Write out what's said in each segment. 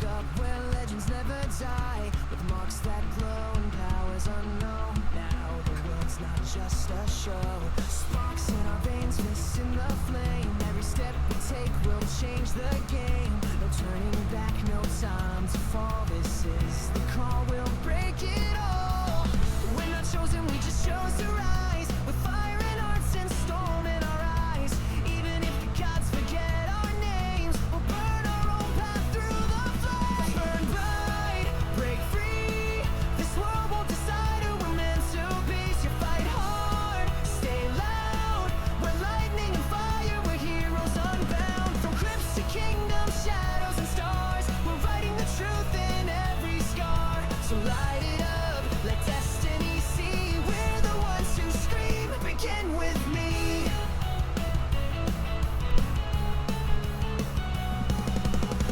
woke up where legends never die, with marks that glow and powers unknown. Now the world's not just a show. Sparks in our veins, fists in the flame. Every step we take will change the game. No turning back, no time to fall. This is the call, we'll break it all. We're not chosen, we just chose to rise, with fire in hearts and storm in our eyes. Even if the gods forget our names, we'll burn our own path through the flames. Burn bright, break free. This world won't decide who we're meant to be. So fight hard, stay loud. We're lightning and fire, we're heroes unbound. From crypts to kingdoms, shadows and stars, we're writing the truth in every scar. So light it up, let destiny see. We're the ones who scream, begin with me.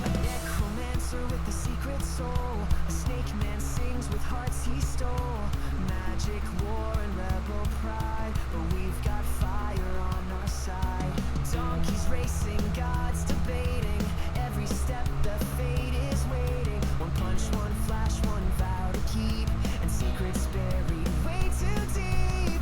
A necromancer with a secret soul, a snake man sings with hearts he stole. Magic, war, and rebel pride, but we've got fire on our side. Donkeys racing, gods debating, every step the fate is waiting. One punch, one flash, one vow to keep, and secrets buried way too deep.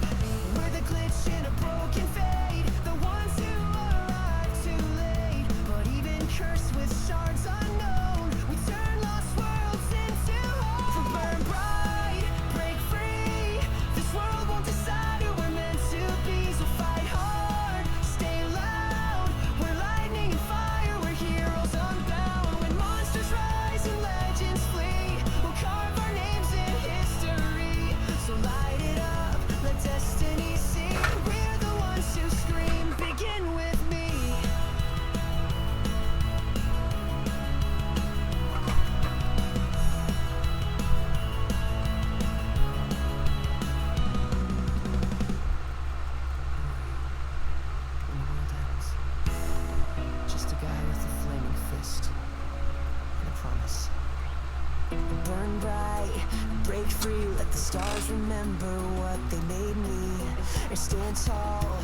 We're the glitch in a broken fate, the ones who arrive too late. But even cursed with shards unknown, we turn lost worlds into home. So burn bright, break free. This world won't decide who we're meant to be. So fight hard, stay loud. We're lightning and fire, we're heroes unbound. When monsters rise and legends flee, we'll carve our names in history. So light it up, let destiny see. We're the ones who scream, begin with me. When the world ends, just a guy with a flaming fist and a promise. Burn bright, break free, let the stars remember what they made me. And stand tall,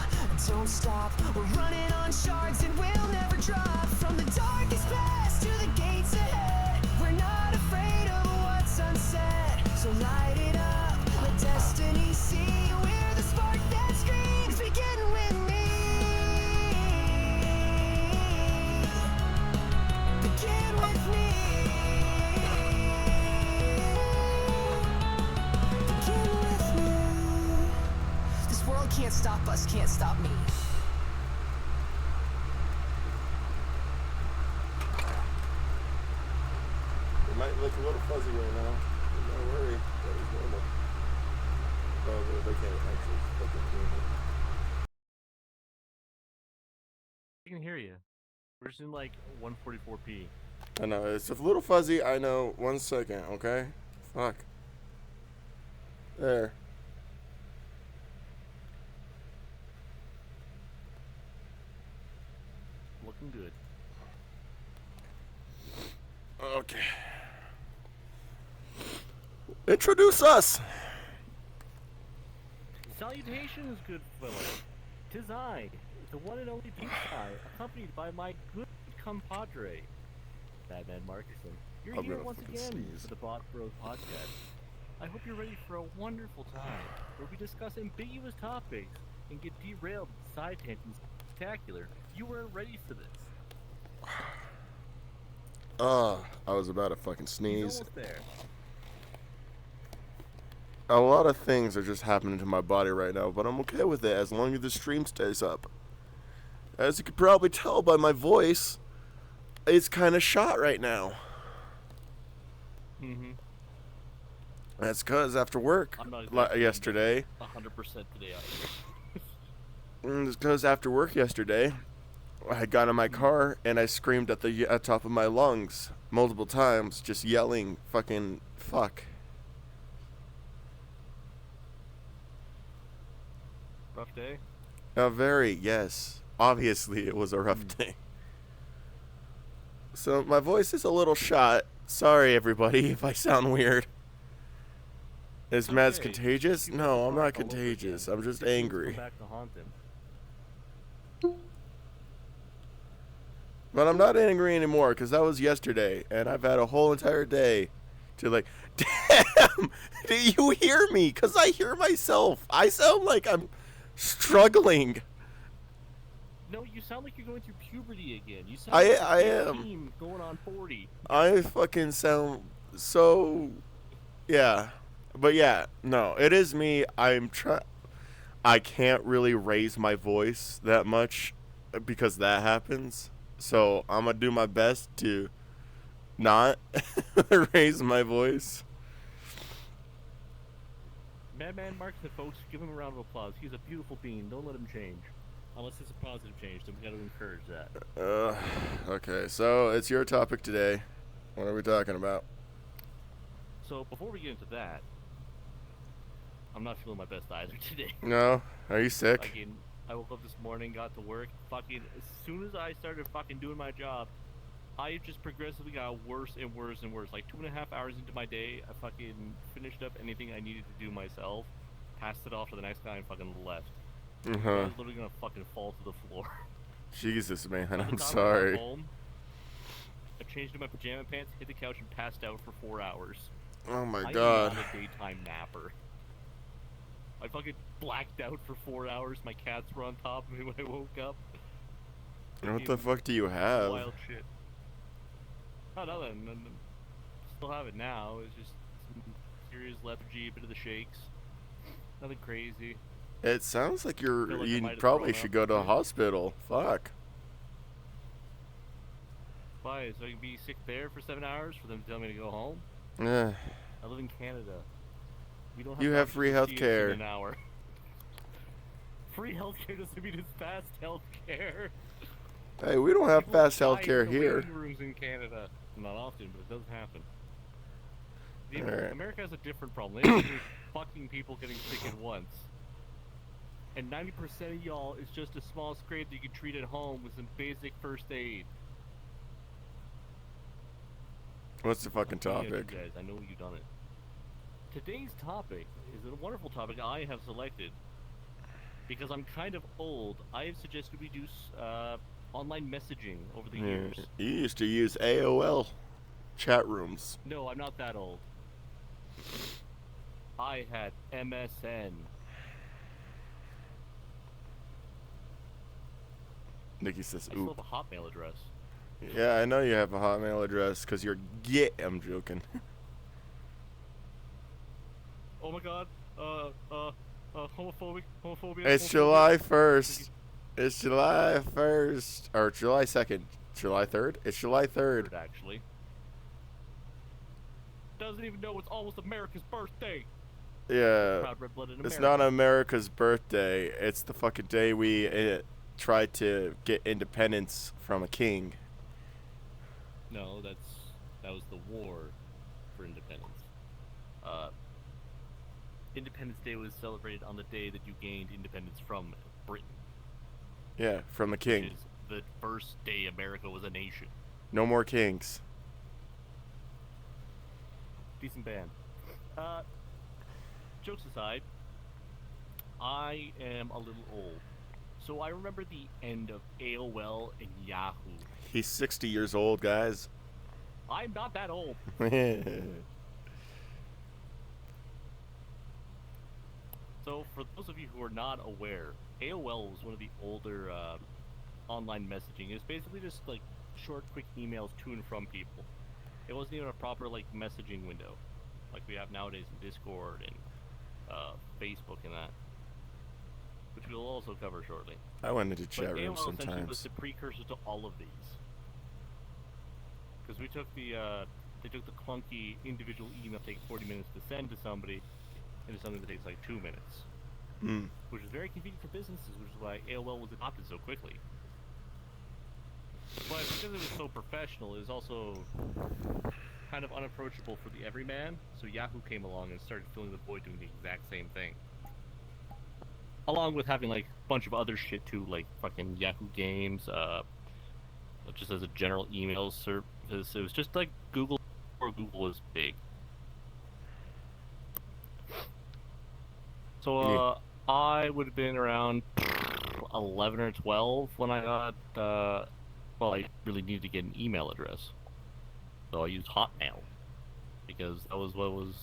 don't stop, we're running on shards and we'll never drop. From the darkest past to the gates ahead, we're not afraid of what's unsaid. So light it up, let destiny see. We're the spark that screams, begin with me. Begin with me. Begin with me. This world can't stop us, can't stop me. It might look a little fuzzy right now. Don't worry, that is normal. Oh, they can't actually fucking hear me. I can hear you. We're just in like 144p. I know, it's a little fuzzy, I know. 1 second, okay? Fuck. There. Looking good. Okay. Introduce us! Salutations, good fellow. 'Tis I, the one and only Bois, accompanied by my good compadre, Batman Markison. You're I'm here gonna once fucking again sneeze. for the Bot Bros podcast. I hope you're ready for a wonderful time where we discuss ambiguous topics and get derailed with side tangents spectacular. You weren't ready for this. I was about to fucking He's sneeze. almost there. A lot of things are just happening to my body right now, but I'm okay with it as long as the stream stays up. As you could probably tell by my voice, it's kind of shot right now. Mm-hmm. That's because after work I'm not exactly yesterday, 100% today either. it's because after work yesterday, I had got in my car and I screamed at the top of my lungs multiple times, just yelling fucking fuck. Rough day? Yes. Obviously, it was a rough day. So, my voice is a little shot. Sorry, everybody, if I sound weird. Is Okay. Mads contagious? You No, got I'm the not park all over contagious. again. I'm just Sickness angry. come back to haunt him. But I'm not angry anymore because that was yesterday, and I've had a whole entire day to like, damn, do you hear me? Because I hear myself. I sound like I'm struggling. No, you sound like you're going through puberty again. You sound I like I you're am. 15 going on 40. I fucking sound so, yeah. But yeah, no, it is me. I can't really raise my voice that much because that happens. So I'm gonna do my best to not raise my voice. Madman Marksman, folks, give him a round of applause. He's a beautiful being. Don't let him change. Unless it's a positive change, then we gotta encourage that. Okay, so it's your topic today. What are we talking about? So, before we get into that, I'm not feeling my best either today. No? Are you sick? Fucking, I woke up this morning, got to work. Fucking, as soon as I started fucking doing my job, I just progressively got worse and worse and worse. Like 2.5 hours into my day, I fucking finished up anything I needed to do myself, passed it off to the next guy, and fucking left. I was literally gonna fucking fall to the floor. Jesus, man, By the I'm time I got sorry. home, I changed into my pajama pants, hit the couch, and passed out for 4 hours. Oh my I god. am not a daytime napper. I fucking blacked out for 4 hours. My cats were on top of me when I woke up. What the fuck do you have? Wild shit. Oh, nothing. Still have it now. It's just some serious lethargy, a bit of the shakes. Nothing crazy. It sounds like Feel like I you might have probably thrown should up. go to a hospital. Fuck. Why? So I can be sick there for 7 hours for them to tell me to go home? Yeah. I live in Canada. We don't have You have doctors free who see us healthcare. in an hour. Free healthcare doesn't mean it's fast healthcare. Hey, we don't have People fast die in healthcare the here. waiting rooms in Canada. Not often, but it does happen. Alright. America has a different problem. They have too many fucking people getting sick at once. And 90% of y'all is just a small scrape that you can treat at home with some basic first aid. What's the fucking Yeah, you topic? guys, I know you've done it. Today's topic is a wonderful topic I have selected because I'm kind of old. I have suggested we do online messaging over the Yeah. years. You used to use AOL chat rooms. No, I'm not that old. I had MSN. Nikki says, I still oop. have a Hotmail address. Yeah, I know you have a Hotmail address because you're gay. I'm joking. Oh my god. Homophobia. It's July 1st. It's July 1st. Or July 2nd. July 3rd? It's July 3rd. Actually. Doesn't even know it's almost America's birthday. Yeah. Proud red-blooded American. It's not America's birthday. It's the fucking day we tried to get independence from a king. No, that was the war for independence. Independence Day was celebrated on the day that you gained independence from Britain. Yeah, from the Which king. is the first day America was a nation. No more kings. Decent band. Jokes aside, I am a little old. So I remember the end of AOL and Yahoo. He's 60 years old, guys. I'm not that old. So for those of you who are not aware, AOL was one of the older online messaging. It was basically just like short, quick emails to and from people. It wasn't even a proper like messaging window like we have nowadays in Discord and Facebook and that, which we'll also cover shortly. I went into But chat AOL rooms essentially was sometimes. the precursor to all of these. Because we took they took the clunky individual email that takes 40 minutes to send to somebody into something that takes like 2 minutes. Mm. Which is very convenient for businesses, which is why AOL was adopted so quickly. But because it was so professional, it was also kind of unapproachable for the everyman, so Yahoo came along and started filling the void doing the exact same thing. Along with having like a bunch of other shit too, like fucking Yahoo Games, just as a general email service. It was just like Google, before Google was big. So I would have been around 11 or 12 when I got Well, I really needed to get an email address, so I used Hotmail because that was what was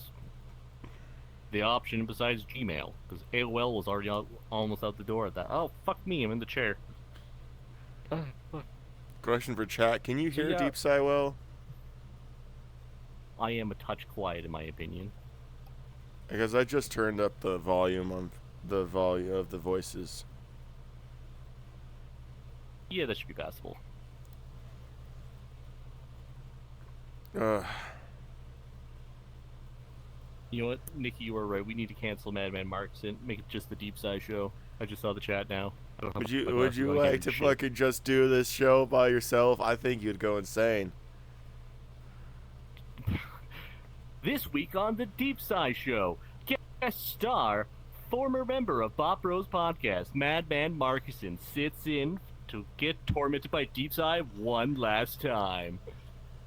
the option besides Gmail. Because AOL was already almost out the door at that. Oh, fuck me! I'm in the chair. Fuck. Question for chat: can you hear Yeah. Deep Sigh well? I am a touch quiet, in my opinion. Because I just turned up the volume of the voices. Yeah, that should be passable. Uh, You know what, Nikki, you were right. We need to cancel Madman Marks and make it just the Deep Side show. I just saw the chat now. I don't have would my you glasses on, I can't like read to shit. fucking just do this show by yourself? I think you'd go insane. This week on the Deep Side Show, guest star, former member of Bob Bros Podcast, Madman Markuson, sits in to get tormented by Deep Side one last time.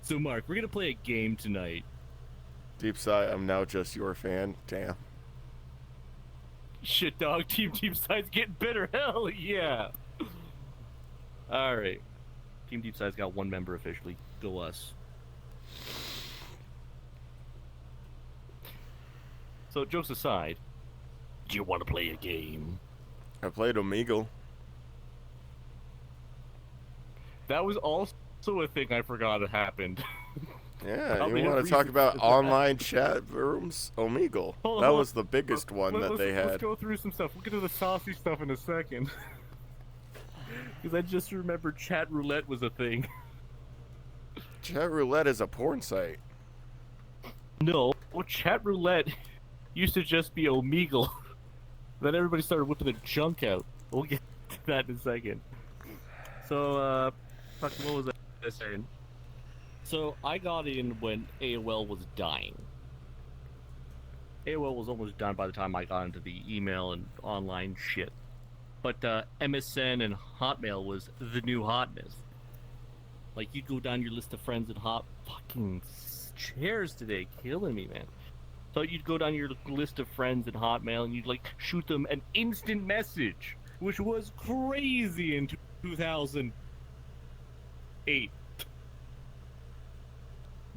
So, Mark, we're gonna play a game tonight. Deep Sigh, I'm now just your fan. Damn. Shit, dog. Team Deep Side's getting better. Hell yeah. All right. Team Deep Side's got one member officially. Go us. So, jokes aside, do you want to play a game? I played Omegle. That was also a thing I forgot had happened. Yeah, Probably you have want to talk reasons about for that. online chat rooms? Omegle. Hold That on. was the biggest one that they Let's had. go through some stuff. We'll get to the saucy stuff in a second. Because I just remembered chat roulette was a thing. Chat roulette is a porn site. No, well, chat roulette used to just be Omegle. Then everybody started whipping their junk out. We'll get to that in a second. So, fuck, what was I saying? So, I got in when AOL was dying. AOL was almost done by the time I got into the email and online shit. But MSN and Hotmail was the new hotness. Like, you'd go down your list of friends and fucking chairs today, killing me, man. So you'd go down your list of friends in Hotmail and you'd like shoot them an instant message, which was crazy in 2008.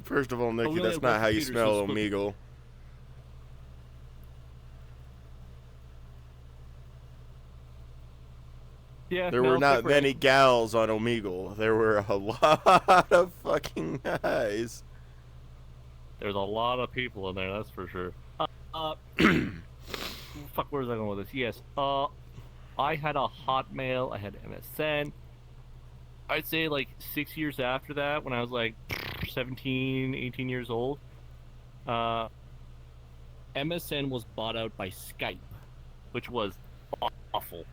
First of all, Nikki, we only that's had not one how you computer, smell so it's Omegle. Yeah, There no, were not click right. many gals on Omegle. There were a lot of fucking guys. There's a lot of people in there, that's for sure. Fuck, where was I going with this? Yes, I had a Hotmail, I had MSN. I'd say like 6 years after that, when I was like 17, 18 years old, MSN was bought out by Skype, which was awful.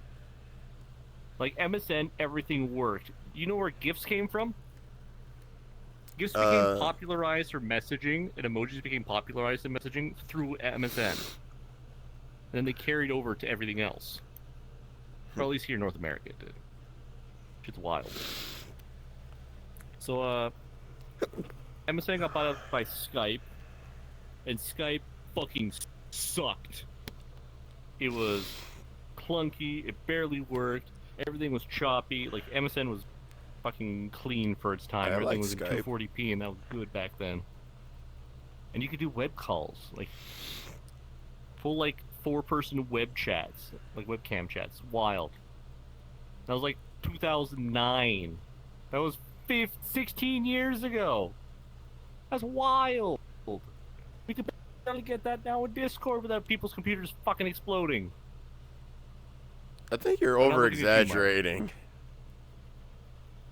Like MSN, everything worked. You know where GIFs came from? GIFs became popularized for messaging, and emojis became popularized in messaging through MSN. And then they carried over to everything else. Or at least here in North America it did. It's wild. So, MSN got bought out by Skype, and Skype fucking sucked. It was clunky, it barely worked, everything was choppy. Like, MSN was fucking clean for its time. I Everything like was Skype. in 240p, and that was good back then. And you could do web calls, like full like 4-person web chats, like webcam chats. Wild. That was like 2009. That was 16 years ago. That's wild. We could barely get that now in Discord without people's computers fucking exploding. I think you're I'm not over looking at you, Mark. exaggerating.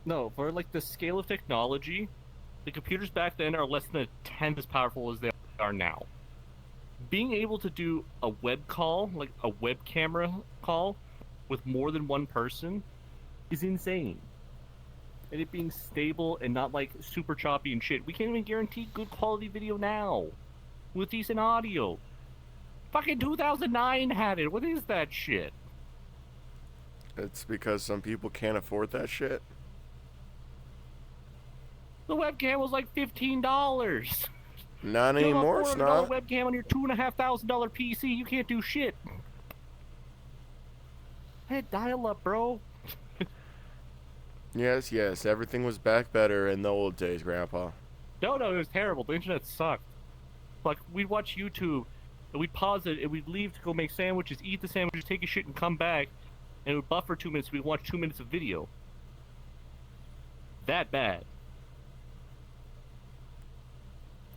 No, for like the scale of technology, the computers back then are less than a tenth as powerful as they are now. Being able to do a web call, like a web camera call, with more than one person is insane. And it being stable and not like super choppy and shit. We can't even guarantee good quality video now with decent audio. Fucking 2009 had it. What is that shit? It's because some people can't afford that shit. The webcam was like $15. Not You have a anymore, it's not. $400 webcam on your $2,500 PC. You can't do shit. Hey, dial up, bro. Yes, yes, everything was back better in the old days, Grandpa. No, it was terrible. The internet sucked. Like, we'd watch YouTube, and we'd pause it, and we'd leave to go make sandwiches, eat the sandwiches, take a shit, and come back, and it would buffer 2 minutes. We'd watch 2 minutes of video. That bad.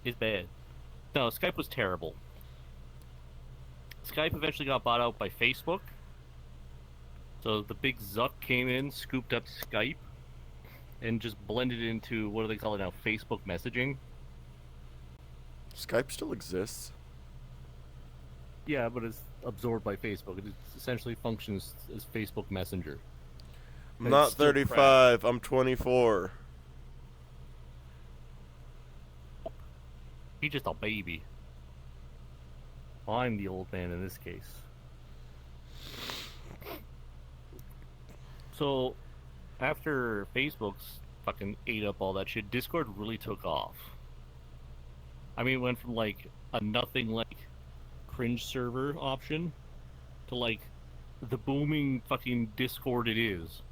It's bad. No, Skype was terrible. Skype eventually got bought out by Facebook. So the big Zuck came in, scooped up Skype, and just blended it into, what do they call it now, Facebook messaging? Skype still exists. Yeah, but it's absorbed by Facebook. It essentially functions as Facebook Messenger. I'm And not it's still 35, I'm 24. He's just a baby. I'm the old man in this case. So, after Facebook's fucking ate up all that shit, Discord really took off. I mean, it went from like a nothing like cringe server option to like the booming fucking Discord it is.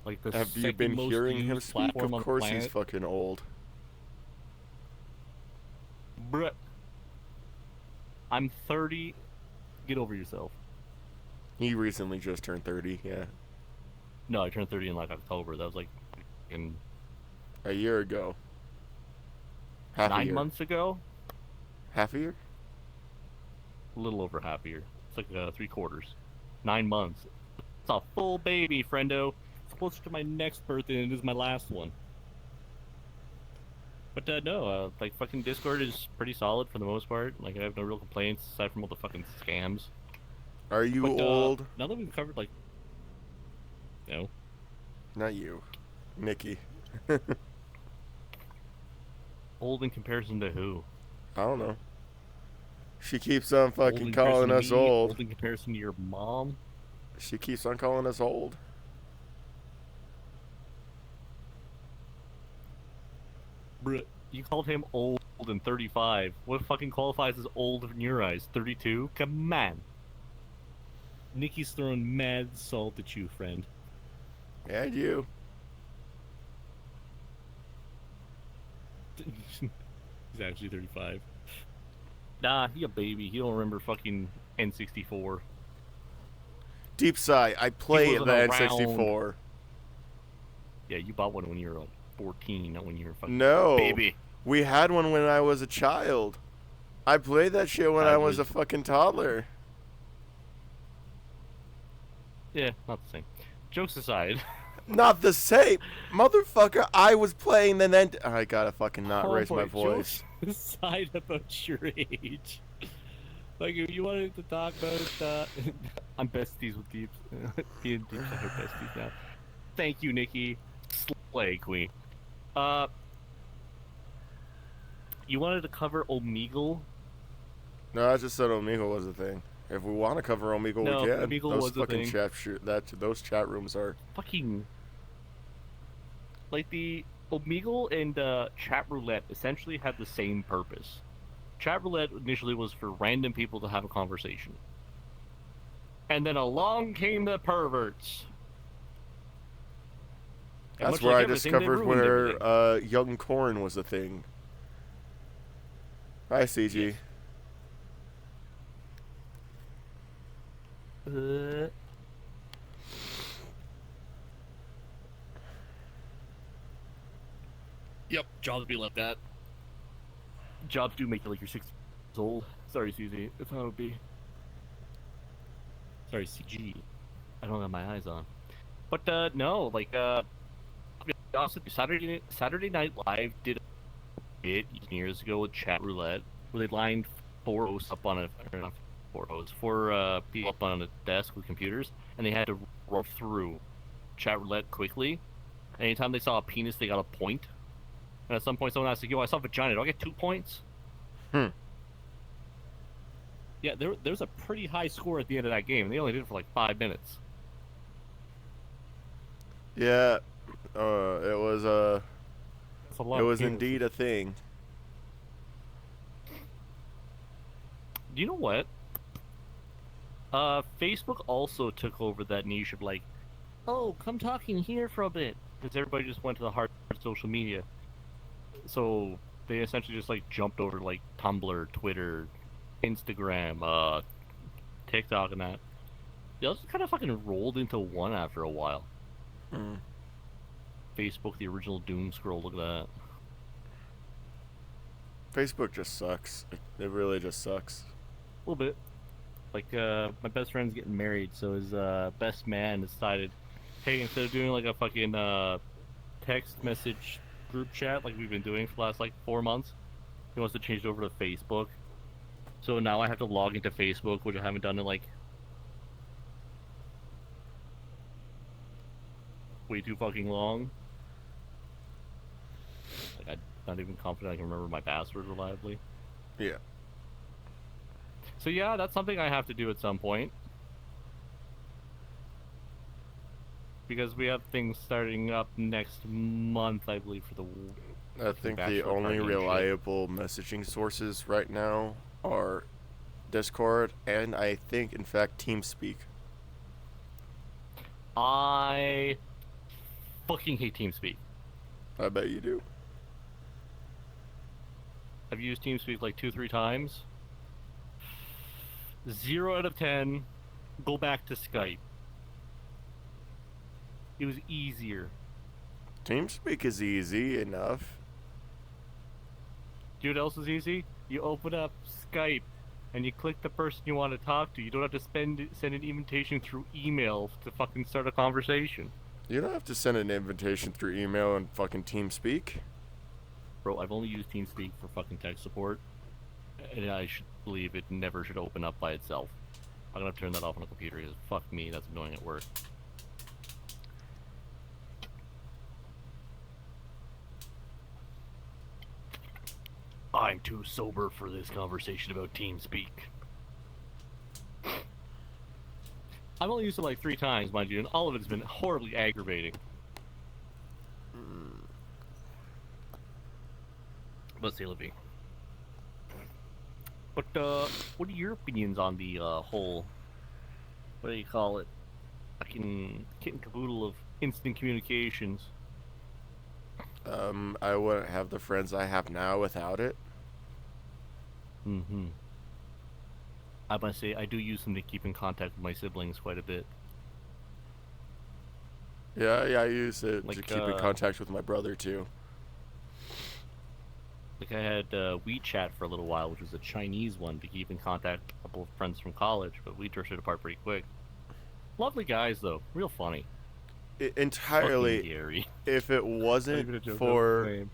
Like the Have you second been most hearing him used speak? platform on Of the course he's planet. fucking old. Bruh. I'm 30. Get over yourself. He recently just turned 30, yeah. No, I turned 30 in like October. That was like in A year ago. Half a 9 year. months ago. Half a year? A little over half a year. It's like 3/4. 9 months. It's a full baby, friendo. It's closer to my next birthday than it is my last one. But no, like fucking Discord is pretty solid for the most part. Like I have no real complaints aside from all the fucking scams. Are you But, old? Now that we've covered like, no, Not you. Nikki. old in comparison to who? I don't know. She keeps on Old in fucking comparison calling to us me? old. Old in comparison to your mom? She keeps on calling us old. Bruh, you called him old and 35. What fucking qualifies as old in your eyes? 32? Come on. Nikki's throwing mad salt at you, friend. And you. He's actually 35. Nah, he a baby. He don't remember fucking N64. Deep sigh. I play the wasn't N64. Yeah, you bought one when you were like 14, not when you were fucking No. baby. We had one when I was a child. I played that shit when I was a fucking toddler. Yeah, not the same. Jokes aside. Not the same. Motherfucker, I was playing the then. I gotta fucking not Oh raise my boy, voice. jokes aside about your age. Like, if you wanted to talk about, I'm besties with Deep. Me and Deep are besties now. Thank you, Nikki. Slay Queen. You wanted to cover Omegle? No, I just said Omegle was a thing. If we want to cover Omegle, No, we can. Omegle Those was a fucking thing. those chat rooms are. Fucking. Like, the Omegle and Chat Roulette essentially had the same purpose. Chat Roulette initially was for random people to have a conversation. And then along came the perverts. And That's much where like I everything, they discovered ruined where everything. young corn was a thing. Hi, CG. Yes. Yep, jobs be like that. Jobs do make you like you're 6 years old. Sorry, Susie. That's how it would be. Sorry, CG. I don't have my eyes on. But no, like to be honest with you, Saturday Night Live did a bit years ago with Chat Roulette, where they lined 4 hosts up on a or not 4 hosts, 4 people up on a desk with computers, and they had to roll through Chat Roulette quickly. Anytime they saw a penis, they got a point. And at some point, someone asked, like, "Yo, I saw a vagina. Do I get 2 points?" Yeah, there's a pretty high score at the end of that game. And they only did it for like 5 minutes. Yeah, it was That's a lot it of was penises. indeed a thing. Do you know what? Facebook also took over that niche of like oh, come talking here for a bit. Because everybody just went to the hard social media. So they essentially just like jumped over like Tumblr, Twitter, Instagram, TikTok, and that. They all just kind of fucking rolled into one after a while. Mm. Facebook, the original doom scroll. Look at that. Facebook just sucks. It really just sucks. A little bit. Like, my best friend's getting married, so his best man decided, hey, instead of doing like a fucking text message group chat like we've been doing for the last like 4 months, he wants to change it over to Facebook. So now I have to log into Facebook, which I haven't done in like way too fucking long. Like, I'm not even confident I can remember my password reliably. Yeah. So yeah, that's something I have to do at some point. Because we have things starting up next month, I believe, for the I think the bachelor only party and shit. reliable messaging sources right now are Discord and I think, in fact, TeamSpeak. I fucking hate TeamSpeak. I bet you do. I've used TeamSpeak like 2-3 times. 0 out of 10. Go back to Skype. It was easier. TeamSpeak is easy enough. Do you know what else is easy? You open up Skype and you click the person you want to talk to. You don't have to send an invitation through email to fucking start a conversation. You don't have to send an invitation through email and fucking TeamSpeak. Bro, I've only used TeamSpeak for fucking tech support, and I should believe it never should open up by itself. I'm gonna turn that off on a computer because fuck me, that's annoying at work. I'm too sober for this conversation about TeamSpeak. I've only used it like 3 times, mind you, and all of it has been horribly aggravating. But say, Livy. But, what are your opinions on the, whole, what do you call it? Fucking kit and caboodle of instant communications. I wouldn't have the friends I have now without it. Mm-hmm. I must say, I do use them to keep in contact with my siblings quite a bit. Yeah, I use it Like, to keep in contact with my brother, too. Like, I had WeChat for a little while, which was a Chinese one to keep in contact with a couple of friends from college, but we drifted apart pretty quick. Lovely guys, though. Real funny. Entirely. Fucking Gary. If it wasn't for...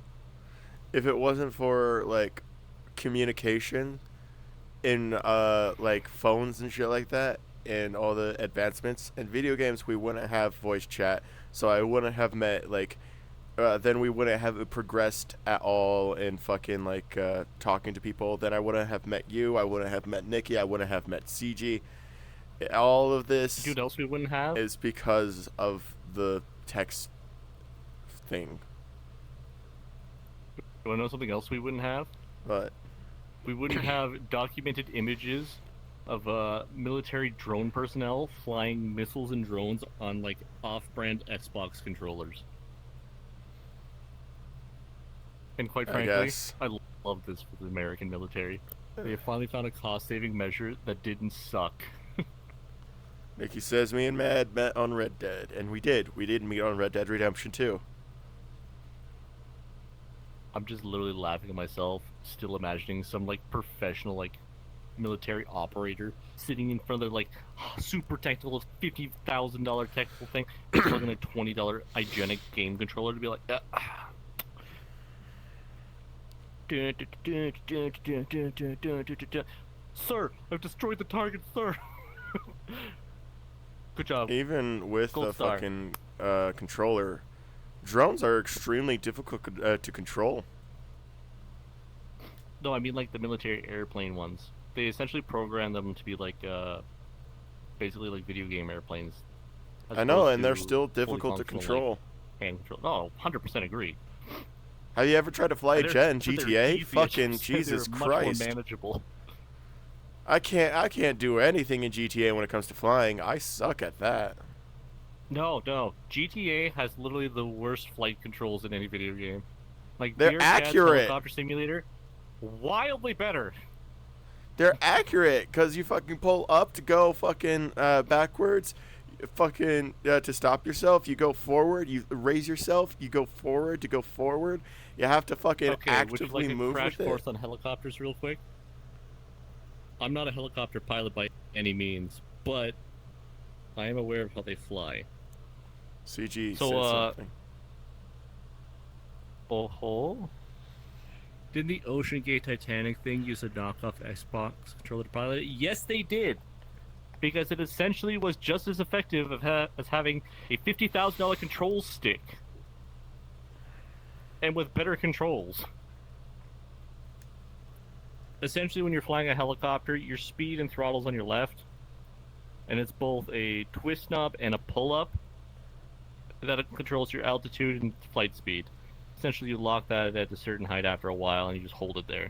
If it wasn't for, like, communication in, like, phones and shit like that, and all the advancements, in video games, we wouldn't have voice chat, so I wouldn't have met, like... then we wouldn't have progressed at all in fucking, like, talking to people. Then I wouldn't have met you. I wouldn't have met Nikki. I wouldn't have met CG. All of this You know what else we wouldn't have? is because of the text thing. You want to know something else we wouldn't have? But We wouldn't have documented images of military drone personnel flying missiles and drones on, like, off-brand Xbox controllers. And quite I frankly, guess. I love this for the American military. They have finally found a cost-saving measure that didn't suck. Nikki says me and Mad met on Red Dead, and we did. We did meet on Red Dead Redemption 2. I'm just literally laughing at myself, still imagining some, like, professional, like, military operator sitting in front of their, like, super technical $50,000 technical thing, plugging a $20 hygienic game controller to be like, Sir, I've destroyed the target, sir. Good job. Even with Gold the star. fucking controller, drones are extremely difficult to control. No, I mean like the military airplane ones. They essentially program them to be like, basically like video game airplanes. as I know, opposed and they're to still fully difficult to functional, like, control. hand control. No, 100% agree. Have you ever tried to fly a They're- jet in but they're GTA? easy, Fucking it's just that Jesus they're Christ! Much more manageable. I can't do anything in GTA when it comes to flying. I suck at that. No, no. GTA has literally the worst flight controls in any video game. Like They're Dear Dad's accurate. Helicopter Simulator, wildly better. They're accurate because you fucking pull up to go fucking backwards, fucking to stop yourself. You go forward. You raise yourself. You go forward to go forward. You have to fucking Okay, would you actively like a move crash with course it. on helicopters real quick? I'm not a helicopter pilot by any means, but I am aware of how they fly. CG So, said something. Oh, didn't the Ocean Gate Titanic thing use a knockoff Xbox controller to pilot it? Yes, they did. Because it essentially was just as effective as having a $50,000 control stick. And with better controls. Essentially, when you're flying a helicopter, your speed and throttle's on your left. And it's both a twist knob and a pull-up that controls your altitude and flight speed. Essentially, you lock that at a certain height after a while, and you just hold it there.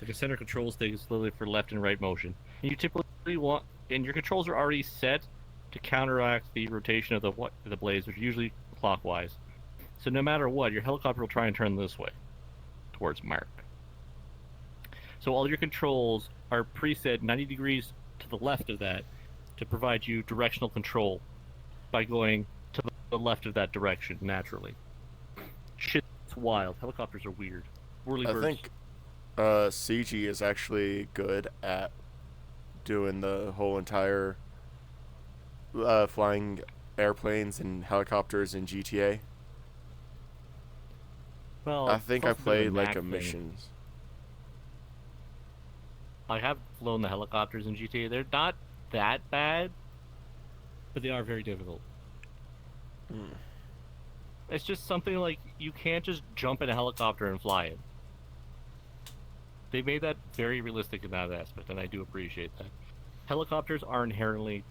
Like a center control stick is literally for left and right motion. And you typically want, and your controls are already set to counteract the rotation of the blades, which are usually clockwise. So no matter what, your helicopter will try and turn this way, towards Mark. So all your controls are preset 90 degrees to the left of that to provide you directional control by going to the left of that direction naturally. Shit's wild. Helicopters are weird. Whirly I birds. think CG is actually good at doing the whole entire flying airplanes and helicopters in GTA. Well, I think it's I also a bit of played like knack a thing. missions. I have flown the helicopters in GTA. They're not that bad, but they are very difficult. Mm. It's just something like you can't just jump in a helicopter and fly it. They made that very realistic in that aspect, and I do appreciate that. Helicopters are inherently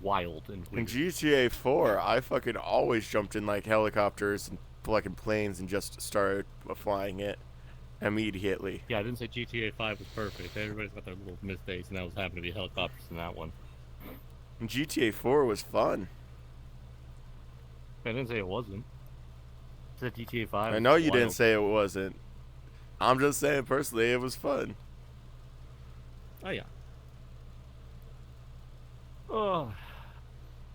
wild and In weird. GTA 4, I fucking always jumped in like helicopters and fucking planes and just started flying it immediately. Yeah, I didn't say GTA 5 was perfect. Everybody's got their little mistakes, and that was happened to be helicopters in that one. And GTA 4 was fun. I didn't say it wasn't. I said GTA 5. I know was you didn't wild. say it wasn't. I'm just saying personally it was fun. Oh yeah. Oh,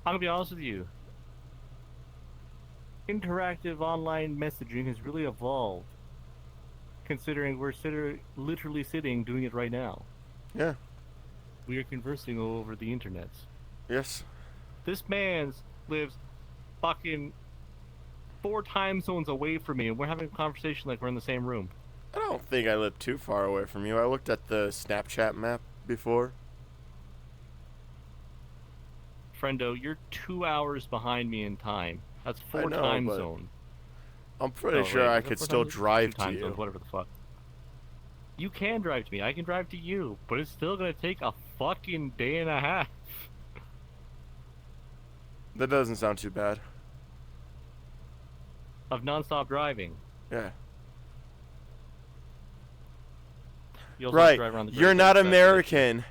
I'm gonna be honest with you. Interactive online messaging has really evolved. Considering we're literally sitting doing it right now. Yeah. We are conversing over the internet. Yes. This man lives fucking 4 time zones away from me, and we're having a conversation like we're in the same room. I don't think I live too far away from you. I looked at the Snapchat map before. Friendo, you're 2 hours behind me in time. That's 4 know, time but zone. I'm pretty Oh, sure wait, I is it could 4 still time zones? drive 2 to time zones, you. whatever the fuck. You can drive to me. I can drive to you, but it's still gonna take a fucking day and a half. That doesn't sound too bad. Of nonstop driving. Yeah. You also have to Right. drive around the You're Great not Lakes, that's it. American.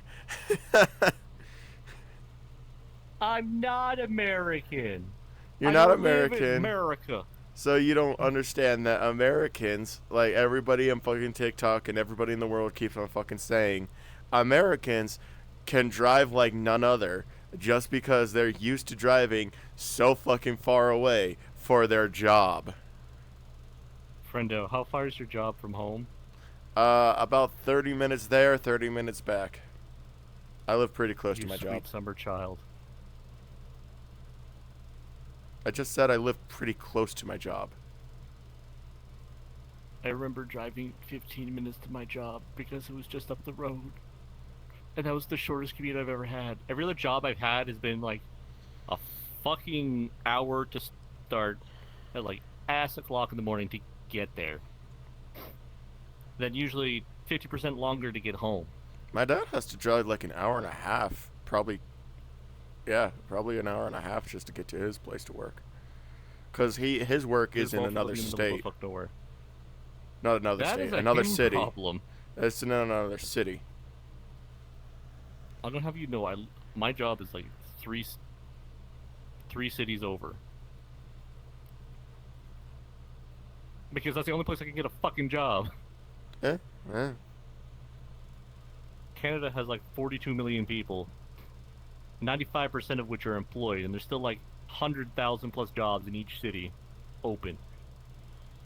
I'm not American. You're I not don't live in American. America. So you don't understand that Americans, like everybody on fucking TikTok and everybody in the world keeps on fucking saying, Americans can drive like none other just because they're used to driving so fucking far away for their job. Friendo, how far is your job from home? About 30 minutes there, 30 minutes back. I live pretty close to You my sweet job. summer child. I just said I live pretty close to my job. I remember driving 15 minutes to my job because it was just up the road. And that was the shortest commute I've ever had. Every other job I've had has been like a fucking hour to start at like ass o'clock in the morning to get there. Then usually 50% longer to get home. My dad has to drive like an hour and a half, probably. Yeah, probably an hour and a half just to get to his place to work. Cause his work is in Both another living in the middle of state, fuck nowhere. not another That state, is a another him city. problem. It's in another city. I don't have you know, my job is like 3 cities over. Because that's the only place I can get a fucking job. Eh? Eh? Canada has like 42 million people, 95% of which are employed, and there's still like 100,000 plus jobs in each city open.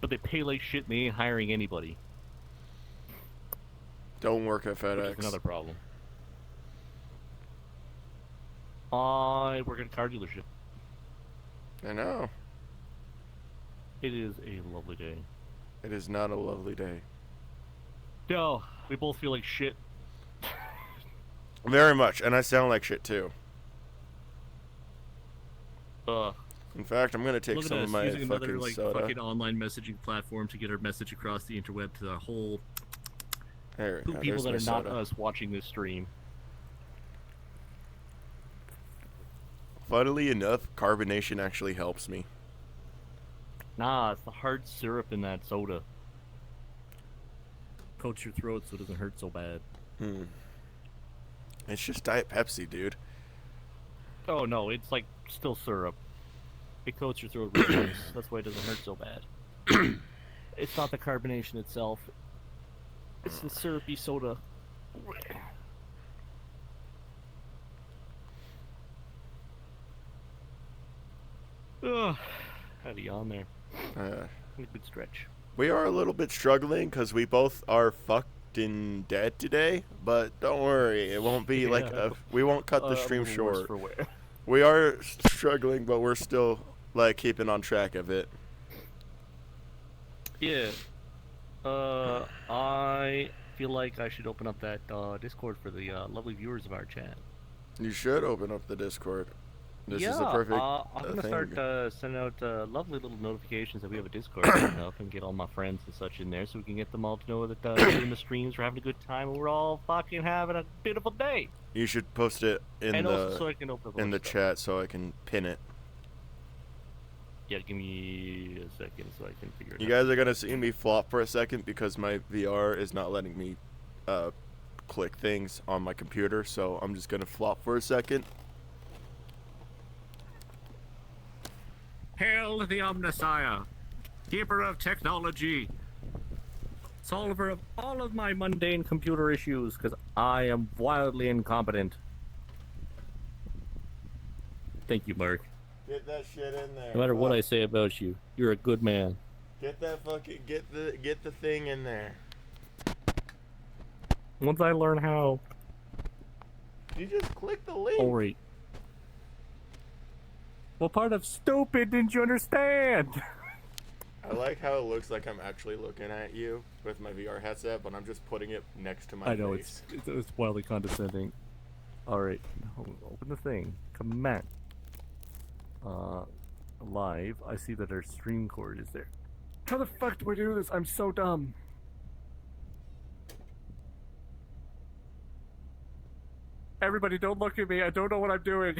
But they pay like shit and they ain't hiring anybody. Don't work at FedEx. Which is another problem. I work at a car dealership. I know. It is a lovely day. It is not a lovely day. No, we both feel like shit. Very much, and I sound like shit too. In fact, I'm gonna take Look at some us of my using fucking another like soda. fucking online messaging platform to get our message across the interweb to the whole There, two now, people there's that my are not soda. us watching this stream. Funnily enough, carbonation actually helps me. Nah, it's the hard syrup in that soda. Coats your throat so it doesn't hurt so bad. It's just Diet Pepsi, dude. Oh no, it's like still syrup. It coats your throat really nice. That's why it doesn't hurt so bad. It's not the carbonation itself. It's the syrupy soda. Ugh. Had a yawn there. A good stretch. We are a little bit struggling because we both are fucking dead today, but don't worry, it won't be like we won't cut the stream short. For wear. We are struggling, but we're still like keeping on track of it. Yeah. I feel like I should open up that Discord for the lovely viewers of our chat. You should open up the Discord. This is the Yeah, perfect I'm gonna thing. start sending out lovely little notifications that we have a Discord open up and get all my friends and such in there, so we can get them all to know that we're doing the streams, we're having a good time, and we're all fucking having a beautiful day. You should post it in And also so the I can open up in the stuff. chat so I can pin it. Yeah, give me a second so I can figure it You out. guys are gonna see me flop for a second because my VR is not letting me click things on my computer, so I'm just gonna flop for a second. Hail the Omnissiah, keeper of technology, solver of all of my mundane computer issues, because I am wildly incompetent. Thank you, Mark. Get that shit in there. No matter what I say about you, you're a good man. Get that fucking get the thing in there. Once I learn how. You just click the link. Oh, right. What part of stupid didn't you understand? I like how it looks like I'm actually looking at you with my VR headset, but I'm just putting it next to my I know, face. it's wildly condescending. Alright, open the thing. Command. Live. I see that our stream cord is there. How the fuck do I do this? I'm so dumb. Everybody, don't look at me. I don't know what I'm doing.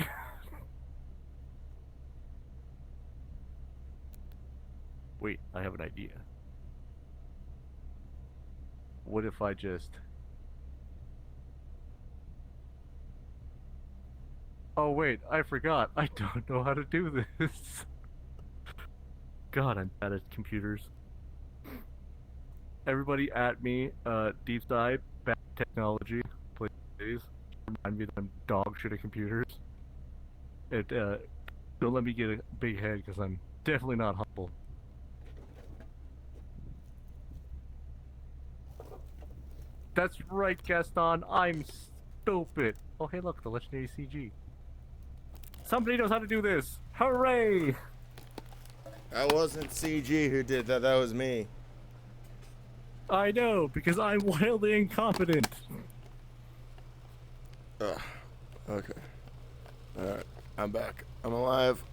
Wait, I have an idea. What if I just... Oh wait, I forgot. I don't know how to do this. God, I'm bad at computers. Everybody at me, deep dive, bad technology, please. Remind me that I'm dog shit at computers. Don't let me get a big head, because I'm definitely not humble. That's right, Gaston, I'm stupid. Oh hey look, the legendary CG. Somebody knows how to do this! Hooray! That wasn't CG who did that. That was me. I know, because I'm wildly incompetent. Ugh. Okay. Alright. I'm back. I'm alive.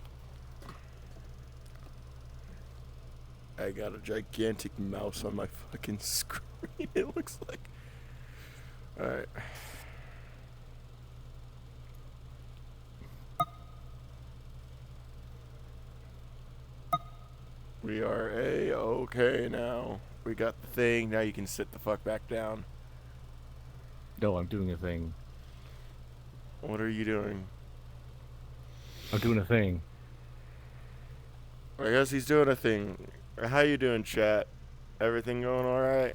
I got a gigantic mouse on my fucking screen, it looks like. Alright. We are A-okay now. We got the thing. Now you can sit the fuck back down. No, I'm doing a thing. What are you doing? I'm doing a thing. I guess he's doing a thing. How you doing, chat? Everything going all right?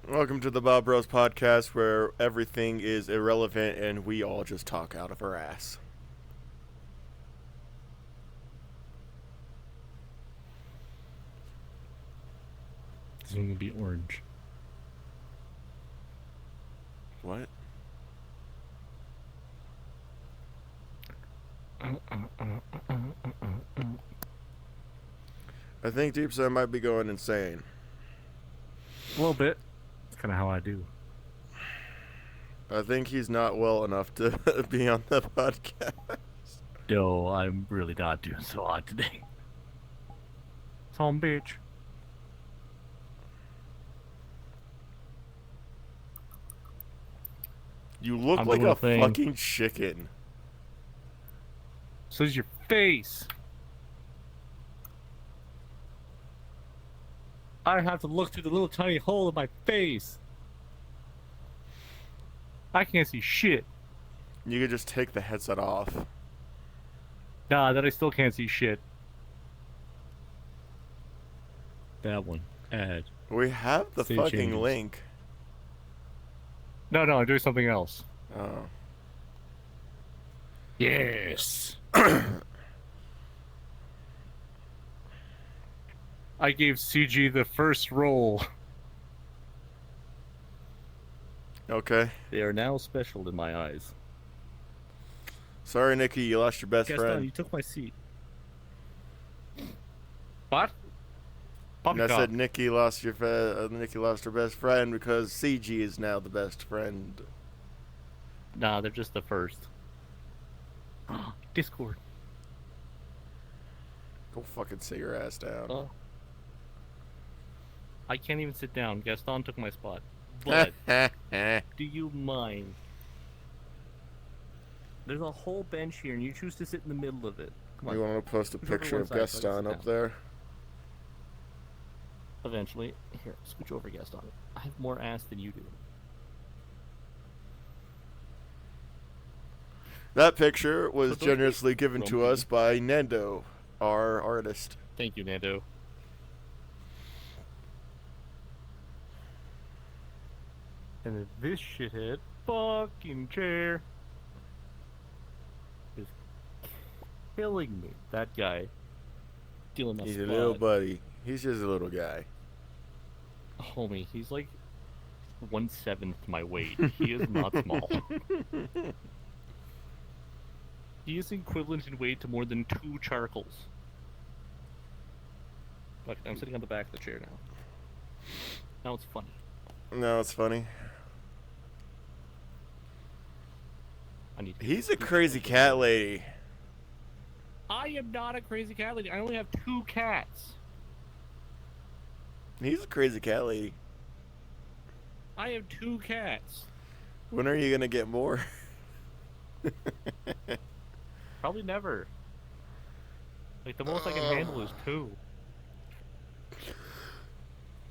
Welcome to the Bob Bros podcast, where everything is irrelevant and we all just talk out of our ass. This one will be orange. What? I think Deepside might be going insane. A little bit. That's kind of how I do. I think he's not well enough to be on the podcast. Yo, I'm really not doing so hot today. Some bitch. You look I'm like doing a a thing. fucking chicken. So is your face. I have to look through the little tiny hole in my face. I can't see shit. You could just take the headset off. Nah, that I still can't see shit. That one. Add. We have the Save fucking changes. link. No, I'm doing something else. Oh. Yes. I gave CG the first roll. Okay. They are now special in my eyes. Sorry, Nikki, you lost your best Guess friend. not, you took my seat. What? And I Poppycock. said Nikki lost Nikki lost her best friend because CG is now the best friend. Nah, they're just the first. Discord. Go fucking sit your ass down. Oh. I can't even sit down. Gaston took my spot. But do you mind? There's a whole bench here, and you choose to sit in the middle of it. Come on. You want to post a Who's over picture one of side so I can sit Gaston up down? there? Eventually. Here, scooch over, Gaston. I have more ass than you do. That picture was But don't generously given to grumpy. us by Nando, our artist. Thank you, Nando. And then this shithead fucking chair is killing me. That guy stealing my He's spot. a little buddy. He's just a little guy. Homie, he's like 1/7 my weight. He is not small. He is equivalent in weight to more than 2 charcoals. Look, I'm sitting on the back of the chair now. Now it's funny. No, it's funny. I need. He's a crazy cat lady. I am not a crazy cat lady. I only have 2 cats. He's a crazy cat lady. I have 2 cats. When are you gonna get more? Probably never. Like the most I can handle is 2.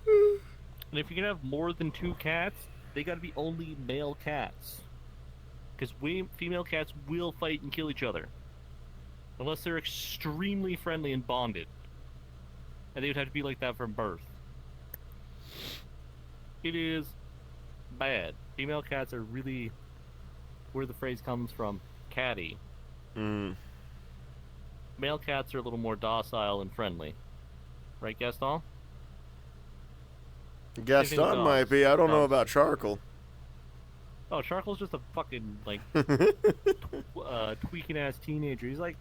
And if you're gonna have more than 2 cats, they gotta be only male cats. Because female cats will fight and kill each other. Unless they're extremely friendly and bonded. And they would have to be like that from birth. It is bad. Female cats are really where the phrase comes from, catty. Mm. Male cats are a little more docile and friendly. Right, Gaston? Gaston dogs. might be. I don't know Dogs. about Charcoal. Oh, Charcoal's just a fucking, like, tweaking ass teenager. He's like,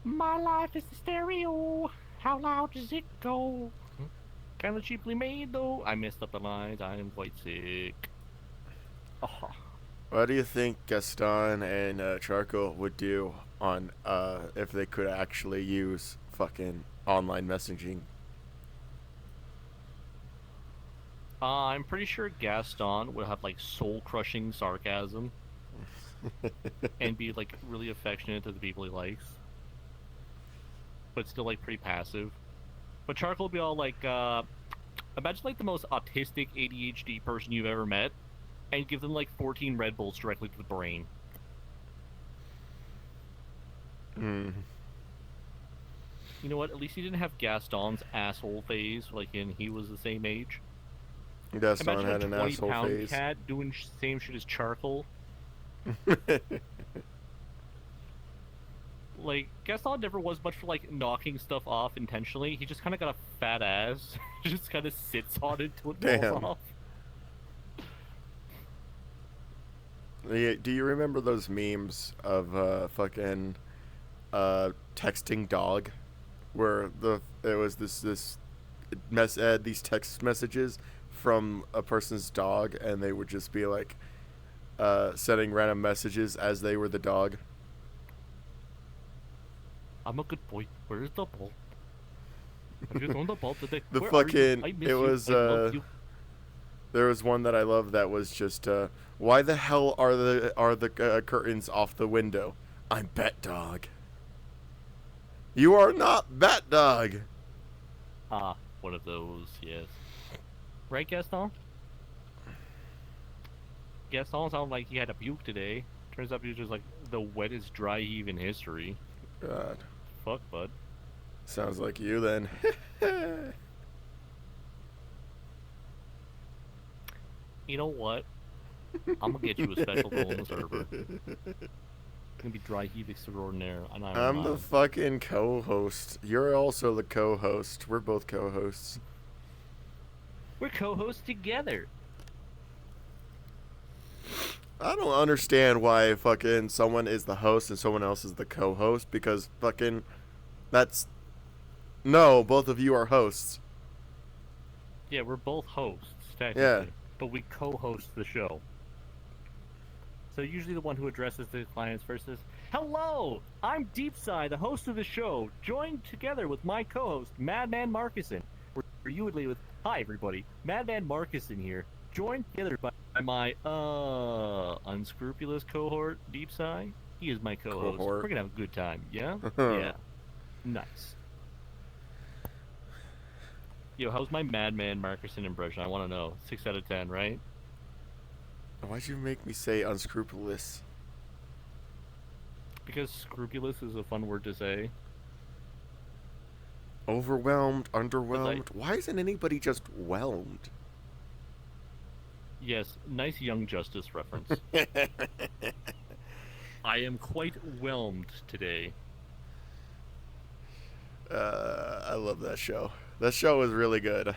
my life is a stereo. How loud does it go? Kind of cheaply made, though. I messed up the lines. I am quite sick. Oh. What do you think Gaston and Charcoal would do on if they could actually use fucking online messaging? I'm pretty sure Gaston would have, like, soul-crushing sarcasm. And be, like, really affectionate to the people he likes. But still, like, pretty passive. But Charcoal would be all like, imagine, like, the most autistic ADHD person you've ever met. and give them like 14 Red Bulls directly to the brain. Hmm. You know what? At least he didn't have Gaston's asshole phase, like in he was the same age. Gaston Imagine had a an asshole 20-pound phase. cat doing same shit as Charcoal. Like, Gaston never was much for, like, knocking stuff off intentionally. He just kind of got a fat ass. Just kind of sits on it till it falls Damn. off. Do you remember those memes of fucking texting dog, where it was these text messages from a person's dog, and they would just be like sending random messages as they were the dog. I'm a good boy. Where's the ball? Have you thrown the ball today? The Where are you? fucking I miss it you. was I love you. there was one that I loved that was just why the hell are the curtains off the window? I'm Bet Dog. You are not Bet Dog. Ah, one of those, yes. Right, Gaston? Gaston sounded like he had a puke today. Turns out he was just like the wettest dry heave in history. God, Fuck, bud. sounds like you then. You know what? I'm gonna get you a special role in the server. It's gonna be dry heave extraordinaire. I'm the fucking co-host. You're also the co-host. We're both co-hosts. We're co-hosts together. I don't understand why fucking someone is the host and someone else is the co-host, because fucking no, both of you are hosts. Yeah, we're both hosts, technically. Yeah. But we co-host the show. So usually the one who addresses the clients first is, "Hello, I'm Deepside, the host of the show, joined together with my co-host, Madman Marcuson." Where you would lead with, "Hi everybody, Madman Marcuson here, joined together by my unscrupulous cohort, Deepside. He is my co-host. Cohort. We're gonna have a good time, yeah? Yeah. Nice." Yo, how's my Madman Marcuson impression? I want to know. 6 out of 10, right? Why'd you make me say unscrupulous? Because scrupulous is a fun word to say. Overwhelmed, underwhelmed. Why isn't anybody just whelmed? Yes, nice Young Justice reference. I am quite whelmed today. I love that show. That show was really good.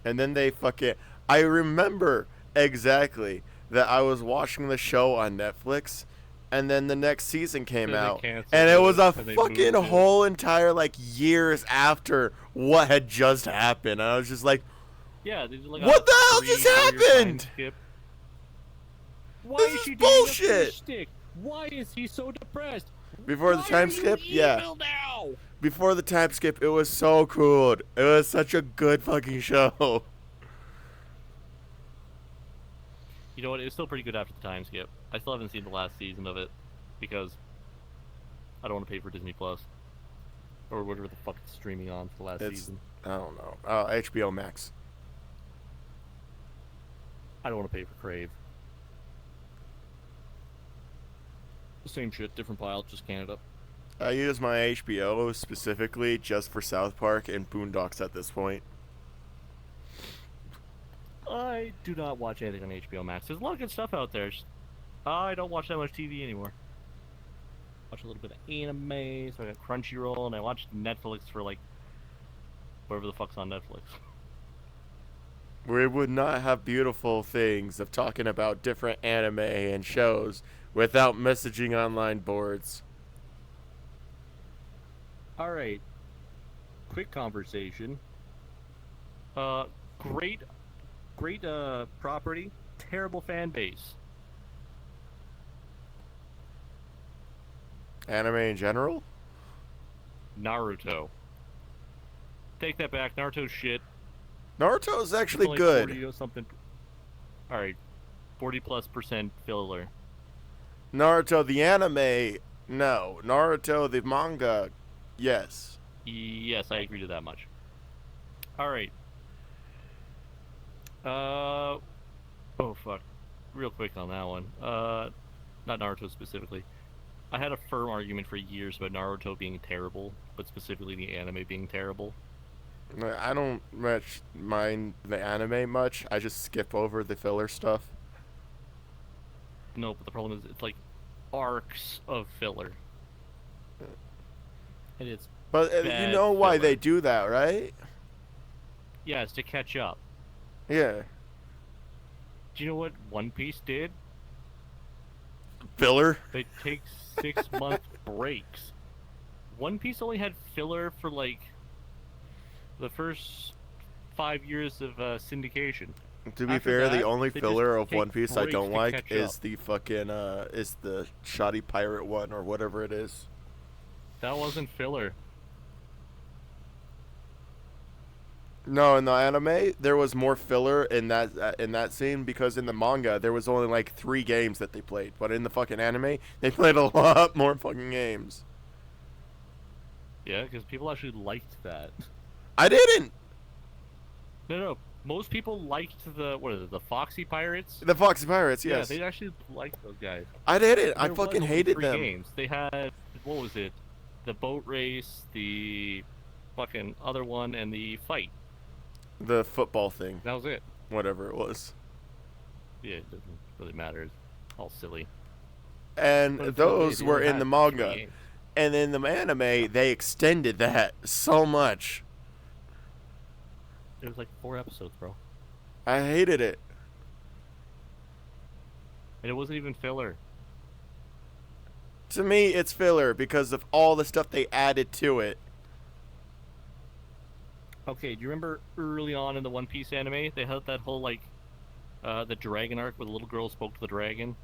And then they fucking... I remember exactly that I was watching the show on Netflix, and then the next season came Then they out, canceled and it was a and they fucking moved it. whole entire, like, years after what had just happened. And I was just like, Yeah, they did like What a the hell just 3-4 year time happened? skip. Why This is is she doing a bullshit. fish stick? Why is he so depressed? Before the Why time are you skip? Yeah. evil now? Before the time skip, it was so cool. It was such a good fucking show. You know what? It was still pretty good after the time skip. I still haven't seen the last season of it because I don't want to pay for Disney Plus or whatever the fuck it's streaming on for the last season. I don't know. HBO Max. I don't want to pay for Crave. Same shit, different pile, just Canada. I use my HBO specifically just for South Park and Boondocks at this point. I do not watch anything on HBO Max. There's a lot of good stuff out there. I don't watch that much TV anymore. Watch a little bit of anime, so I got Crunchyroll, and I watch Netflix for like whatever the fuck's on Netflix. We would not have beautiful things of talking about different anime and shows without messaging online boards. All right, quick conversation. Great property, terrible fan base. Anime in general? Naruto. Take that back. Naruto's shit. Naruto is actually Only good. 40 or something. All right, 40+% filler. Naruto the anime, no. Naruto the manga, yes. Yes, I agree to that much. All right. Oh fuck. Real quick on that one. Not Naruto specifically. I had a firm argument for years about Naruto being terrible, but specifically the anime being terrible. I don't much mind the anime much. I just skip over the filler stuff. No, but the problem is it's like arcs of filler. And it's But you bad know why filler. they do that, right? Yeah, it's to catch up. Yeah. Do you know what One Piece did? Filler? They take 6 month breaks. One Piece only had filler for like the first 5 years of syndication. To be After fair, the that, only they filler just of take One Piece I breaks don't to like catch is up. the fucking is the shoddy pirate one or whatever it is. That wasn't filler. No, in the anime there was more filler in that scene because in the manga there was only like 3 games that they played, but in the fucking anime they played a lot more fucking games. Yeah, because people actually liked that. I didn't. No. Most people liked the Foxy Pirates? The Foxy Pirates, Yeah, yes. they actually liked those guys. I didn't. And I there was fucking only hated 3 them. games. They had, what was it? The boat race, the fucking other one, and the fight. The football thing, That was it. whatever it was. Yeah, it doesn't really matter. It's all silly. And But those they were only in had the 3 manga. games. And in the anime, they extended that so much. It was like 4 episodes, bro. I hated it. And it wasn't even filler. To me, it's filler because of all the stuff they added to it. Okay, do you remember early on in the One Piece anime, they had that whole, like, the dragon arc where the little girl spoke to the dragon?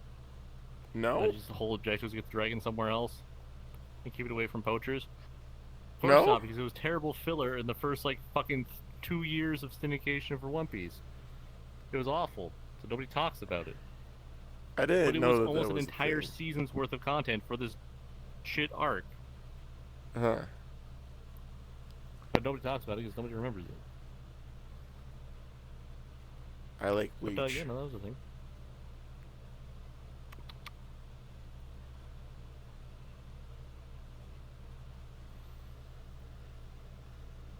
No? Just the whole objective was to get the dragon somewhere else and keep it away from poachers? Of course No? not, because it was terrible filler in the first, like, fucking 2 years of syndication for One Piece. It was awful, so nobody talks about it. I But didn't it know was that almost that an was a entire thing. season's worth of content for this shit arc. Huh. But nobody talks about it because nobody remembers it. I like But, Bleach. yeah, no, that was the thing.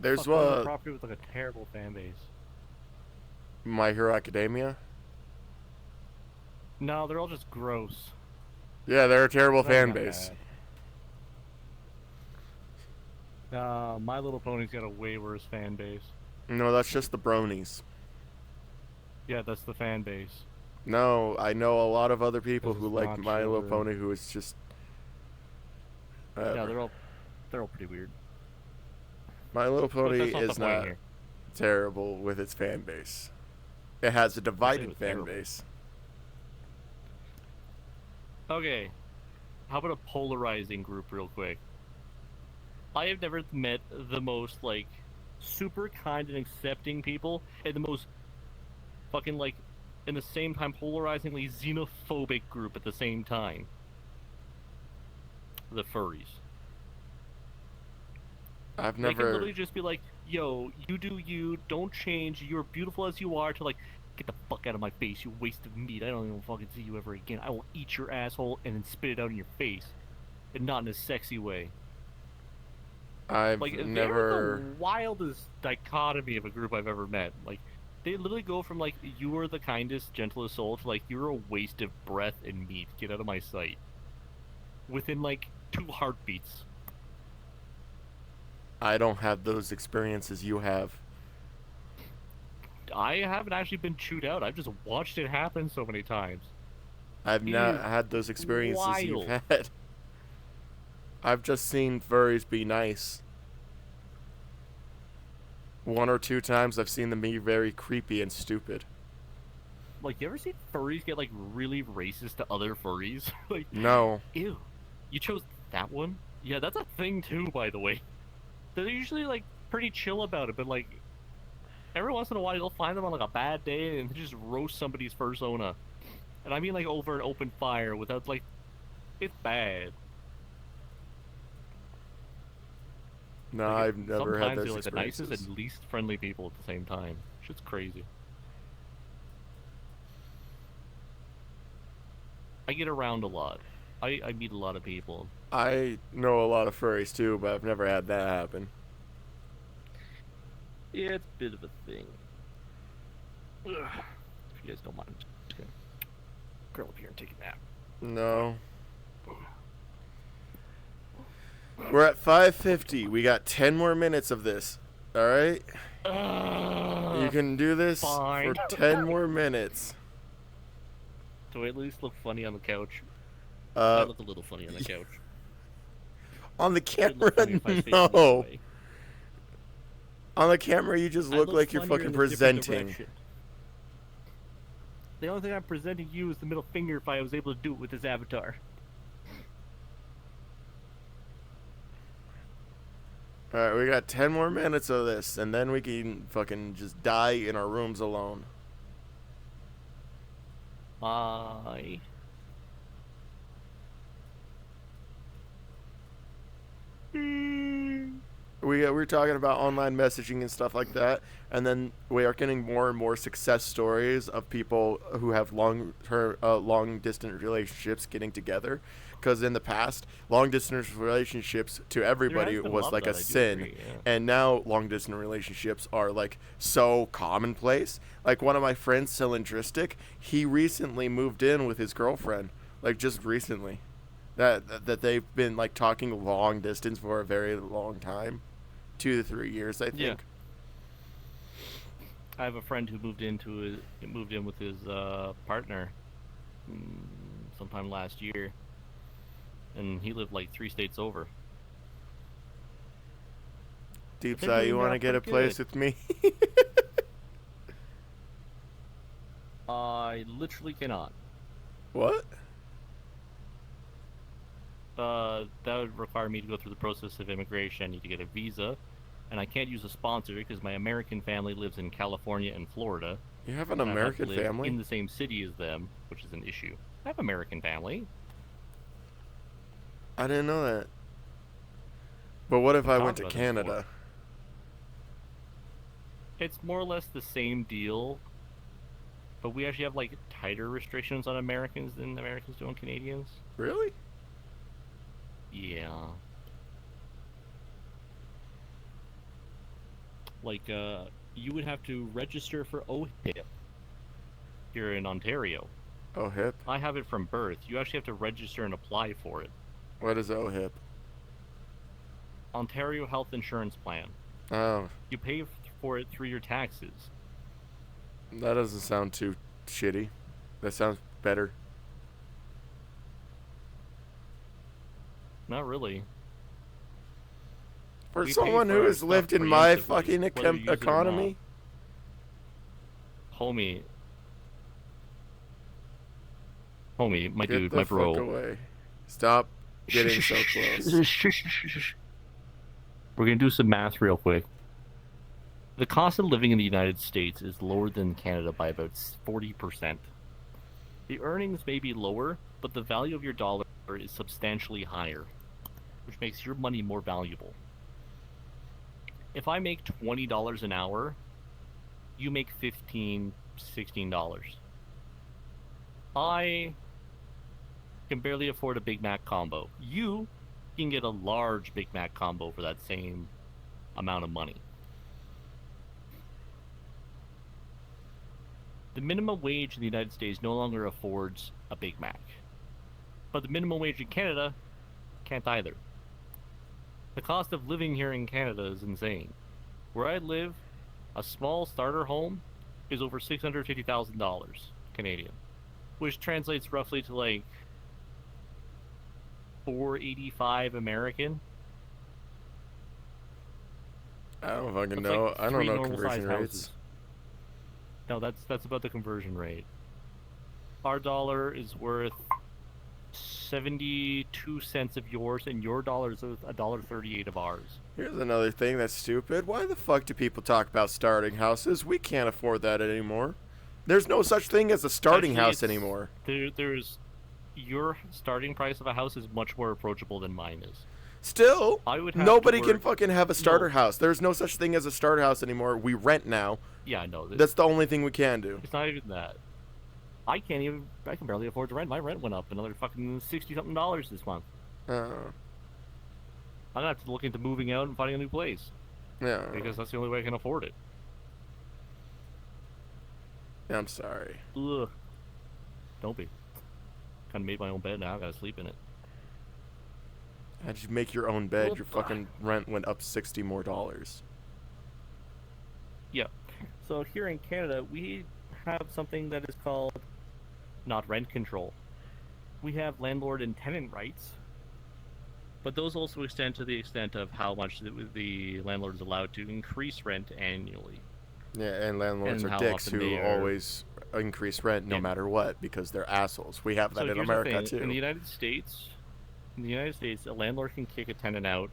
There's Fuck, one property with, like, a terrible fan base. My Hero Academia. No, they're all just gross. Yeah, they're a terrible They're fan not base. bad. My Little Pony's got a way worse fan base. No, that's just the bronies. Yeah, that's the fan base. No, I know a lot of other people 'Cause who it's like not My Little children. Pony who is just. Yeah, they're all pretty weird. My Little But Pony that's not the is point not here. terrible with its fan base. It has a divided was fan terrible. base. Okay, how about a polarizing group real quick? I have never met the most, like, super kind and accepting people, and the most fucking, like, in the same time polarizingly xenophobic group at the same time. The furries. I've They can never. literally just be like, yo, you do you, don't change, you're beautiful as you are, to like, get the fuck out of my face, you waste of meat, I don't even fucking see you ever again. I will eat your asshole and then spit it out in your face. And not in a sexy way. I've Like, they're never. the wildest dichotomy of a group I've ever met. Like, they literally go from, like, you are the kindest, gentlest soul to, like, you're a waste of breath and meat, get out of my sight. Within, like, 2 heartbeats. I don't have those experiences you have. I haven't actually been chewed out, I've just watched it happen so many times. I've It not is had those experiences you've wild. had. I've just seen furries be nice. 1 or 2 times I've seen them be very creepy and stupid. Like, you ever see furries get, like, really racist to other furries? Like, No. ew. You chose that one? Yeah, that's a thing too, by the way. They're usually, like, pretty chill about it, but, like, every once in a while you'll find them on, like, a bad day and they just roast somebody's fursona. And I mean, like, over an open fire without, like, it's bad. No, Like, I've never had sometimes those they're, like, the experiences. nicest and least friendly people at the same time. Shit's crazy. I get around a lot. I meet a lot of people. I know a lot of furries too, but I've never had that happen. Yeah, it's a bit of a thing. Ugh. If you guys don't mind, I'm just gonna curl up here and take a nap. No. We're at 5:50. We got 10 more minutes of this. All right? You can do this fine. for 10 more minutes. Do I at least look funny on the couch? I look a little funny on the couch. On the I'd look funny camera, if I faced no. this way. On the camera, you just I look like you're funnier fucking in a different presenting. direction. The only thing I'm presenting you is the middle finger if I was able to do it with this avatar. Alright, we got 10 more minutes of this, and then we can fucking just die in our rooms alone. Bye. We were talking about online messaging and stuff like that, and then we are getting more and more success stories of people who have long distance relationships getting together. Because in the past, long distance relationships to everybody has been a was lot of like a that, I do sin, agree, yeah. and now long distance relationships are like so commonplace. Like one of my friends, Cylindristic, he recently moved in with his girlfriend, like just recently. That they've been like talking long distance for a very long time. 2 to 3 years, I think. Yeah. I have a friend who moved in with his partner sometime last year, and he lived like 3 states over. Deep They're Side, you doing want to that get a pretty place good. with me? I literally cannot. What? That would require me to go through the process of immigration. I need to get a visa, and I can't use a sponsor because my American family lives in California and Florida. You have an and I have to American live family? in the same city as them, which is an issue. I have American family. I didn't know that. But what if I went talked to about this Canada? before. It's more or less the same deal, but we actually have like tighter restrictions on Americans than Americans do on Canadians. Really? Yeah. Like, you would have to register for OHIP here in Ontario. Oh, hip. I have it from birth. You actually have to register and apply for it. What is OHIP? Ontario Health Insurance Plan. Oh, You pay for it through your taxes. that doesn't sound too shitty. That sounds better. Not really. For We pay someone for who our has stuff lived in my preemptively, fucking whether you use it or economy. Homie, my Get dude, the my fuck bro. away. Stop getting so close. We're gonna do some math real quick. The cost of living in the United States is lower than Canada by about 40%. The earnings may be lower, but the value of your dollar is substantially higher, which makes your money more valuable. If I make $20 an hour, you make $15, $16. I can barely afford a Big Mac combo. You can get a large Big Mac combo for that same amount of money. The minimum wage in the United States no longer affords a Big Mac. But the minimum wage in Canada can't either. The cost of living here in Canada is insane. Where I live, a small starter home is over $650,000 Canadian, which translates roughly to like $485 American. I don't fucking That's know. like I don't three know normal conversion size rates. houses. No, that's about the conversion rate. Our dollar is worth 72 cents of yours, and your dollar is worth $1.38 of ours. Here's another thing that's stupid. Why the fuck do people talk about starting houses? We can't afford that anymore. There's no such thing as a starting Actually, house it's- anymore. There's your starting price of a house is much more approachable than mine is. Still, I would have nobody to can work- fucking have a starter No. house. There's no such thing as a starter house anymore. We rent now. Yeah, I know. That's the only thing we can do. It's not even that. I can barely afford to rent. My rent went up another fucking $60-something this month. Uh, I'm gonna have to look into moving out and finding a new place yeah. because that's the only way I can afford it. I'm sorry. Ugh. Don't be. Kind of made my own bed now. I gotta sleep in it. How'd you make your own bed? Whoop. Your fucking rent went up $60 more. Yeah. So here in Canada, we have something that is called not rent control. We have landlord and tenant rights, but those also extend to the extent of how much the landlord is allowed to increase rent annually. Yeah, and landlords And are how dicks often who they are- always increase rent no Yeah. matter what because they're assholes. We have that So in here's America the thing. too. In the United States, a landlord can kick a tenant out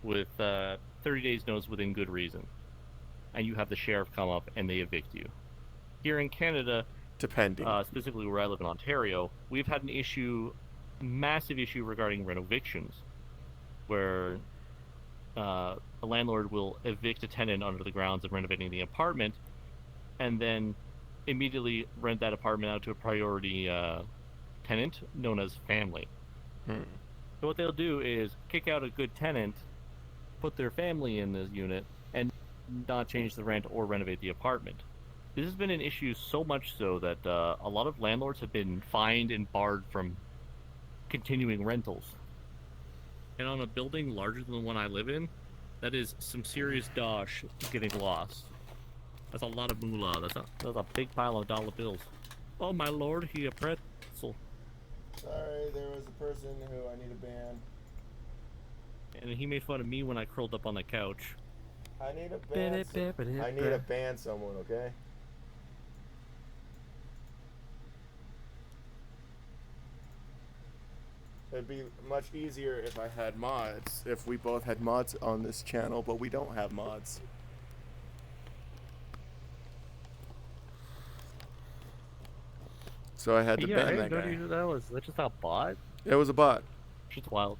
with 30 days notice within good reason, and you have the sheriff come up and they evict you. Here in Canada, Depending. specifically where I live in Ontario, we've had an issue, massive issue regarding rent evictions, where a landlord will evict a tenant under the grounds of renovating the apartment, and then immediately rent that apartment out to a priority tenant known as family. Hmm. So what they'll do is kick out a good tenant, put their family in the unit, and not change the rent or renovate the apartment. This has been an issue so much so that a lot of landlords have been fined and barred from continuing rentals. And on a building larger than the one I live in, that is some serious dosh getting lost. That's a lot of moolah. That's a big pile of dollar bills. Oh my lord, he a pretzel. Sorry, there was a person who I need to ban. And he made fun of me when I curled up on the couch. I need to ban someone, okay? It'd be much easier if I had mods, if we both had mods on this channel, but we don't have mods. So I had to ban that guy. That was just a bot. It was a bot. Just wild.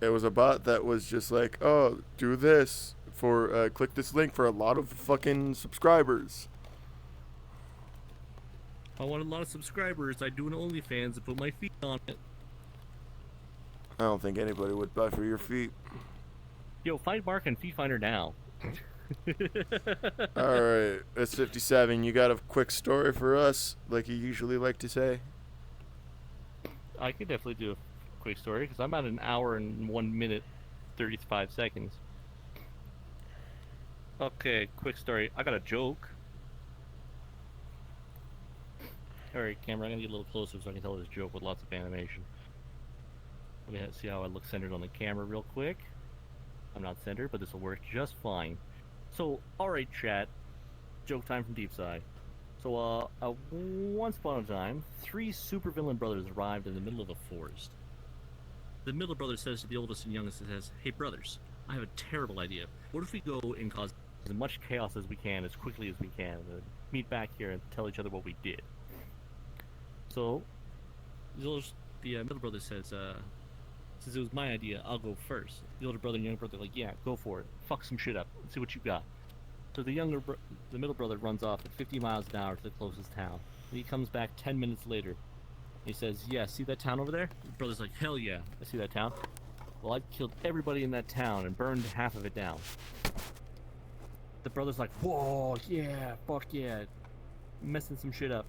It was a bot that was just like, oh, do this for, click this link for a lot of fucking subscribers. If I want a lot of subscribers, I'd do an OnlyFans and put my feet on it. I don't think anybody would buy for your feet. Yo, find Mark and Feet Finder now. Alright, it's 57. You got a quick story for us, like you usually like to say? I could definitely do a quick story, because I'm at an hour and 1 minute, 35 seconds. Okay, quick story. I got a joke. Alright, camera, I'm gonna get a little closer so I can tell this joke with lots of animation. Let me see how I look centered on the camera real quick. I'm not centered, but this will work just fine. So, alright chat, joke time from Deep Side. So, once upon a time, 3 supervillain brothers arrived in the middle of a forest. The middle brother says to the oldest and youngest, says, "Hey brothers, I have a terrible idea. What if we go and cause as much chaos as we can, as quickly as we can, and meet back here and tell each other what we did?" So, the middle brother says, since it was my idea, I'll go first. The older brother and younger brother are like, yeah, go for it. Fuck some shit up. Let's see what you got. So the middle brother runs off at 50 miles an hour to the closest town. And he comes back 10 minutes later. He says, yeah, see that town over there? The brother's like, hell yeah, I see that town. Well, I've killed everybody in that town and burned half of it down. The brother's like, whoa, yeah, fuck yeah. Messing some shit up.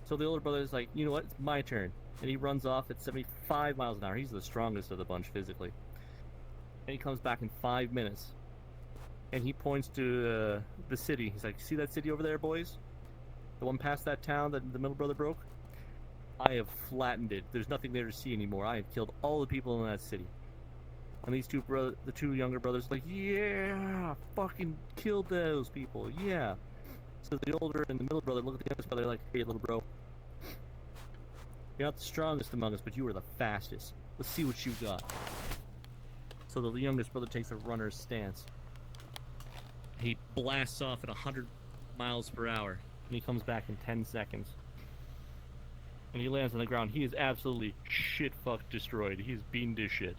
So the older brother's like, you know what, it's my turn. And he runs off at 75 miles an hour. He's the strongest of the bunch physically. And he comes back in 5 minutes. And he points to the city. He's like, see that city over there, boys? The one past that town that the middle brother broke? I have flattened it. There's nothing there to see anymore. I have killed all the people in that city. And these the two younger brothers are like, yeah, fucking killed those people, yeah. So the older and the middle brother look at the youngest brother like, hey, little bro. You're not the strongest among us, but you are the fastest. Let's see what you got. So the youngest brother takes a runner's stance. He blasts off at 100 miles per hour, and he comes back in 10 seconds. And he lands on the ground. He is absolutely shit-fucked destroyed. He's beaten to shit.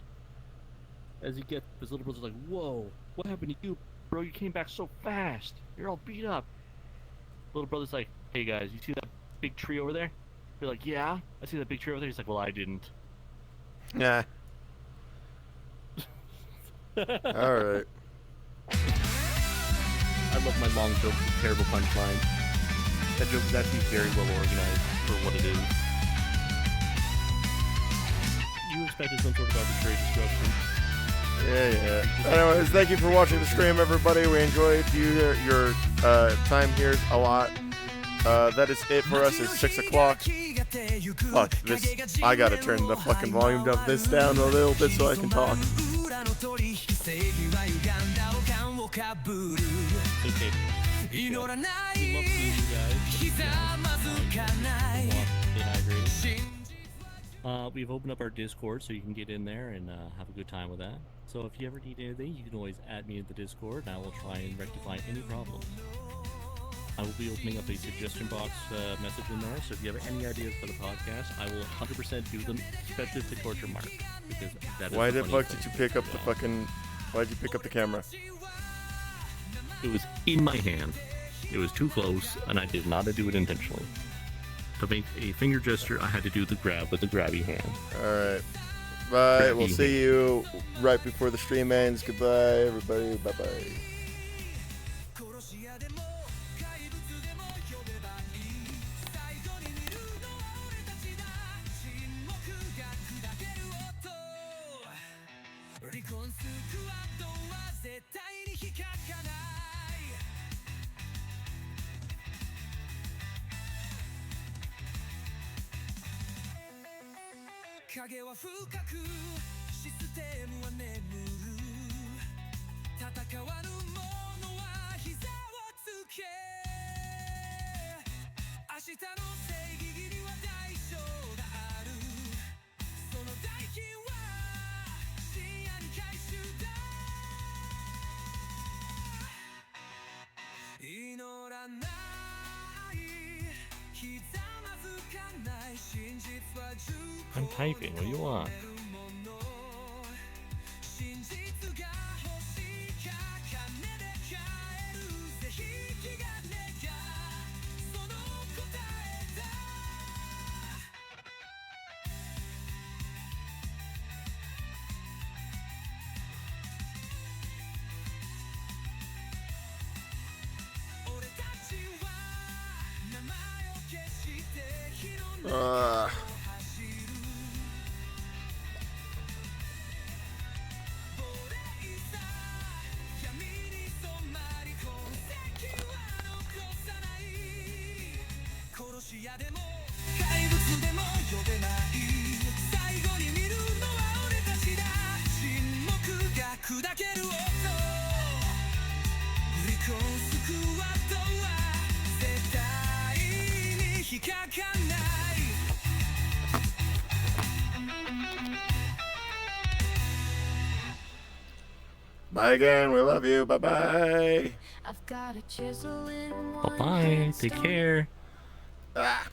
As he gets, his little brother's like, whoa, what happened to you, bro? You came back so fast. You're all beat up. Little brother's like, hey guys, you see that big tree over there? You're like, yeah, I see that big tree over there. He's like, well, I didn't. Yeah. All right. I love my long jokes with terrible punchlines. That joke is actually very well organized for what it is. You expected some sort of arbitrary destruction. Yeah. Anyways, thank you for watching the stream, everybody. We enjoyed your time here a lot. That is it for us. It's 6 o'clock. Fuck this. I gotta turn the fucking volume of this down a little bit so I can talk. Okay. We love seeing you guys. Stay hydrated. We've opened up our Discord so you can get in there and have a good time with that. So if you ever need anything, you can always add me in the Discord, and I will try and rectify any problems. I will be opening up a suggestion box message in there, so if you have any ideas for the podcast, I will 100% do them, especially if they torture Mark, because that is Why the the fuck funniest did you thing. pick up the fucking... Why'd you pick up the camera? It was in my hand. It was too close, and I did not do it intentionally. To make a finger gesture, I had to do the grab with the grabby hand. Alright. Bye. We'll see you right before the stream ends. Goodbye, everybody. Bye-bye. I'm typing. What do you want? Bye again. We love you. Bye-bye. Bye-bye. Take care. Ah.